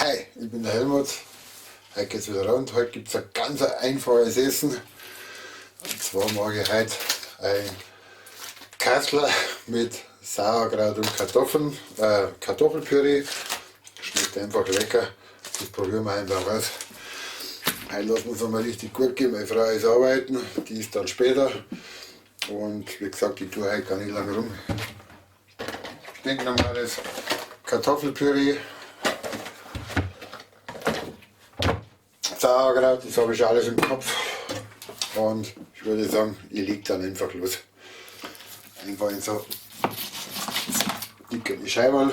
Hi, ich bin der Helmut. Heute geht es wieder rund. Heute gibt es ein ganz einfaches Essen. Und zwar mache ich heute ein Kassler mit Sauerkraut und Kartoffeln, Kartoffelpüree. Schmeckt einfach lecker. Das probieren wir einfach aus. Heute lassen wir es einmal richtig gut gehen. Meine Frau ist arbeiten, die ist dann später. Und wie gesagt, ich tue heute gar nicht lange rum. Ich denke nochmal das Kartoffelpüree. Sauerkraut, das habe ich alles im Kopf und ich würde sagen, ich lege dann einfach los. Einfach in so dicke Scheiben,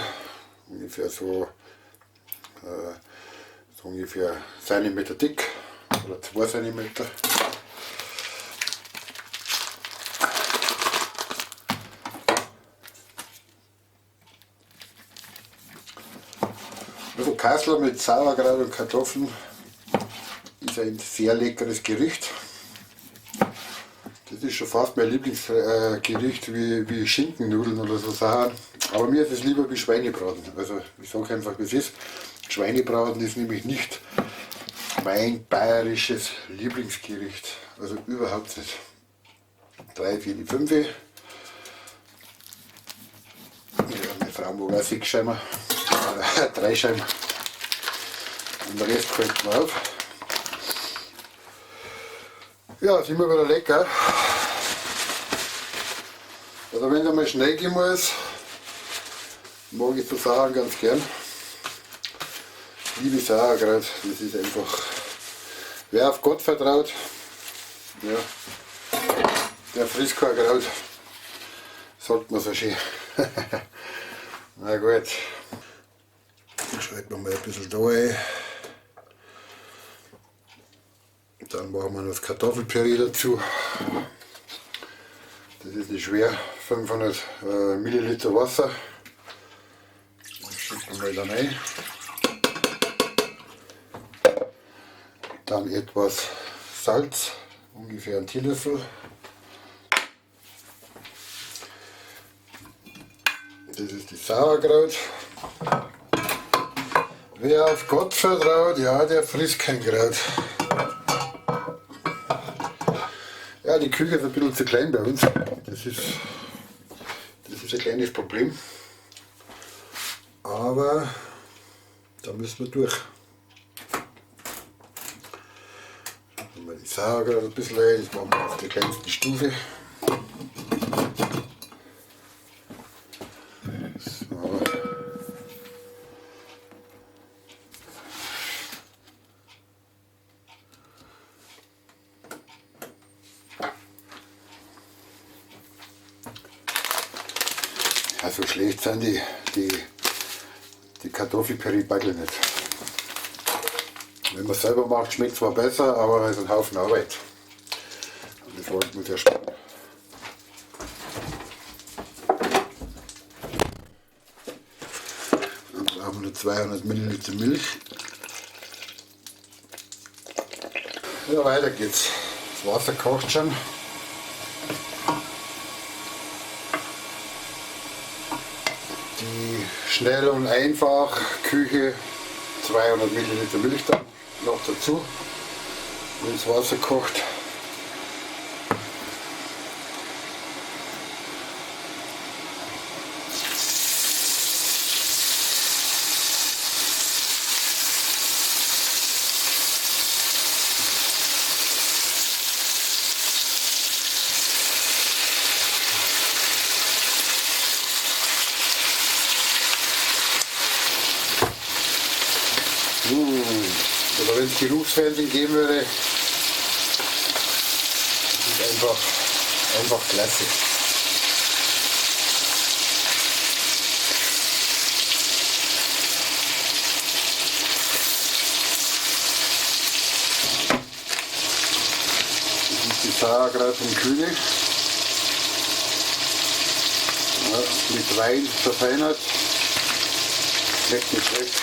ungefähr so ungefähr Zentimeter dick oder 2 cm. Also Kassler mit Sauerkraut und Kartoffeln ist ein sehr leckeres Gericht. Das ist schon fast mein Lieblingsgericht wie Schinkennudeln oder so Sachen. Aber mir ist es lieber wie Schweinebraten. Also ich sage einfach, wie es ist. Schweinebraten ist nämlich nicht mein bayerisches Lieblingsgericht. Also überhaupt nicht. 3, 4, 5. Ja, meine Frau mag auch 6 Scheiben. 3 Scheiben. Und der Rest fällt mir auf. Ja, ist immer wieder lecker. Also wenn es mal schnell gehen muss, mag ich so Sachen ganz gern. Liebe Sauerkraut, das ist einfach, wer auf Gott vertraut, ja, der frisst kein Kraut, sagt man so schön. Na gut, schalten wir mal ein bisschen da ein. Dann machen wir noch das Kartoffelpüree dazu. Das ist nicht schwer, 500 Milliliter Wasser. Das schütten wir dann ein. Dann etwas Salz, ungefähr einen Teelöffel. Das ist die Sauerkraut. Wer auf Gott vertraut, ja, der frisst kein Kraut. Ja, die Küche ist ein bisschen zu klein bei uns. Das ist ein kleines Problem. Aber da müssen wir durch. Schauen wir mal die Sauerkraut ein bisschen ein. Das machen wir auf der kleinsten Stufe. So. Ja, so schlecht sind die Kartoffelpüree-Backel nicht. Wenn man es selber macht, schmeckt es zwar besser, aber es ist ein Haufen Arbeit. Und das wollten wir ja sparen. Dann brauchen wir nur 200 Milliliter Milch. Ja, weiter geht's. Das Wasser kocht schon. Die schnell und einfach Küche, 200 Milliliter Milch dann noch dazu, wenn das Wasser kocht. Oder wenn es Geruchsfernsehen geben würde, das ist einfach klasse. Das ist die Sauerkraut vom Kühne. Ja, mit Wein verfeinert. Schmeckt nicht schlecht.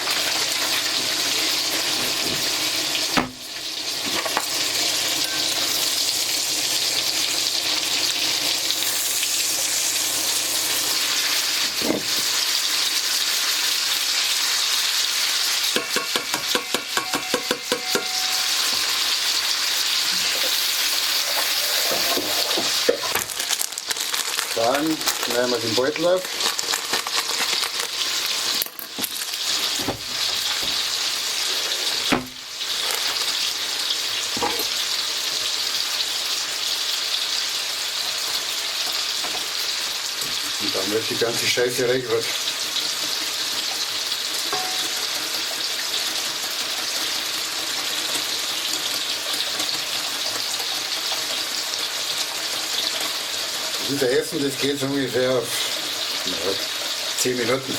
Dann schneiden wir den Beutel auf. Und dann wird die ganze Scheiße reingerührt. Unser Essen, das geht so ungefähr auf 10 Minuten.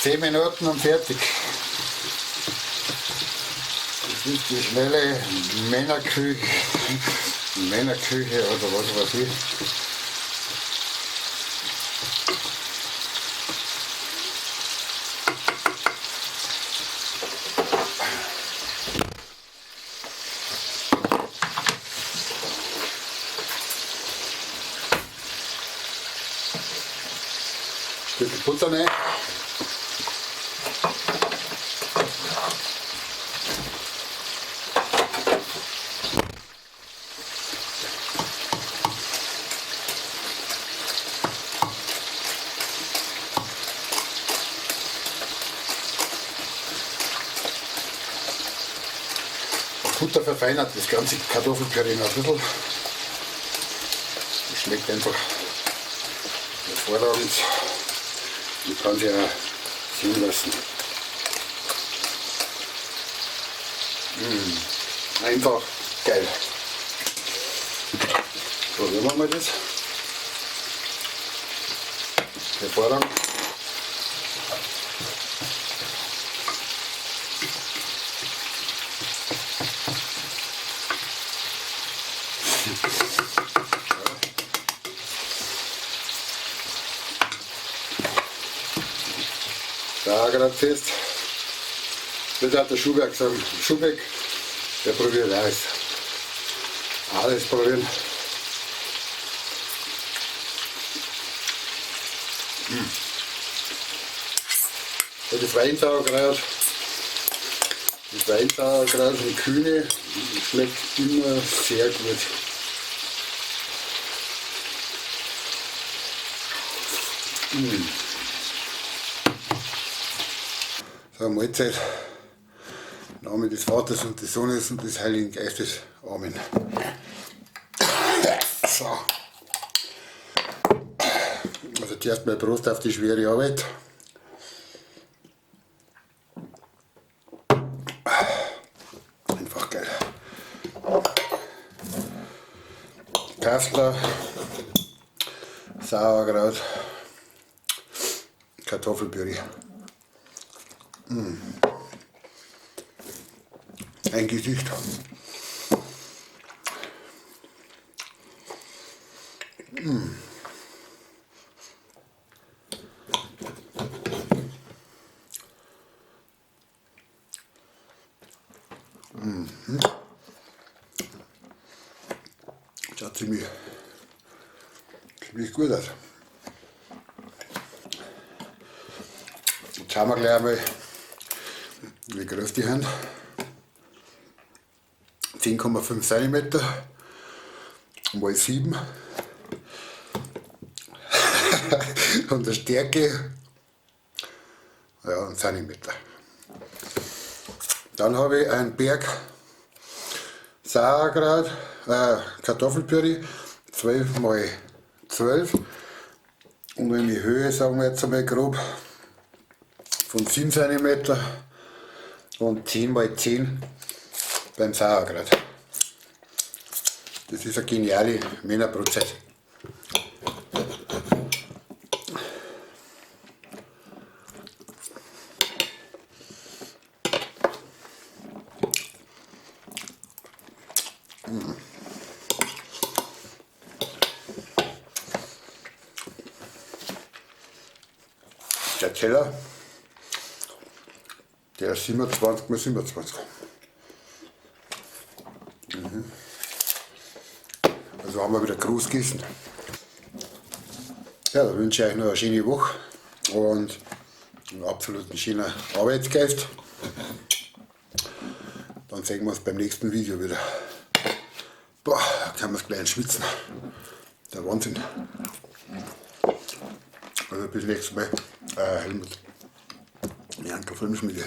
Zehn Minuten und fertig. Das ist die schnelle Männerküche oder was weiß ich. Stückchen Butter rein. Butter verfeinert das ganze Kartoffelpüree noch ein bisschen. Das schmeckt einfach hervorragend. Man kann sie auch ziehen lassen. Einfach geil. Probieren wir mal das. Hervorragend. Da gerade fest. Das hat der Schubeck gesagt. Schubeck, der probiert alles. Alles probieren. Und das Weinsauerkraut und Kühne schmeckt immer sehr gut. So, Mahlzeit. Im Namen des Vaters und des Sohnes und des Heiligen Geistes. Amen. So. Also zuerst mal Prost auf die schwere Arbeit. Einfach geil. Kassler, Sauerkraut, Kartoffelpüree. Ein Gesicht. Schaut ziemlich gut aus. Jetzt schauen wir gleich einmal, wie groß die haben. 10,5 cm mal 7 und der Stärke ja, 1 cm. Dann habe ich einen Berg Sauerkraut, Kartoffelpüree 12 mal 12 und in die Höhe, sagen wir jetzt einmal grob, von 7 cm und 10 mal 10 beim Sauerkraut. Das ist eine geniale Männerbrotzeit. Der Teller, der ist 27 x 27. Also haben wir wieder groß gegessen. Ja, da wünsche ich euch noch eine schöne Woche und Ein absolut schöner Arbeitsgeist. Dann sehen wir uns beim nächsten Video wieder. Boah, da kann man es gleich schwitzen. Der Wahnsinn. Also bis nächstes Mal. Helmut. Janka Filmschmiede.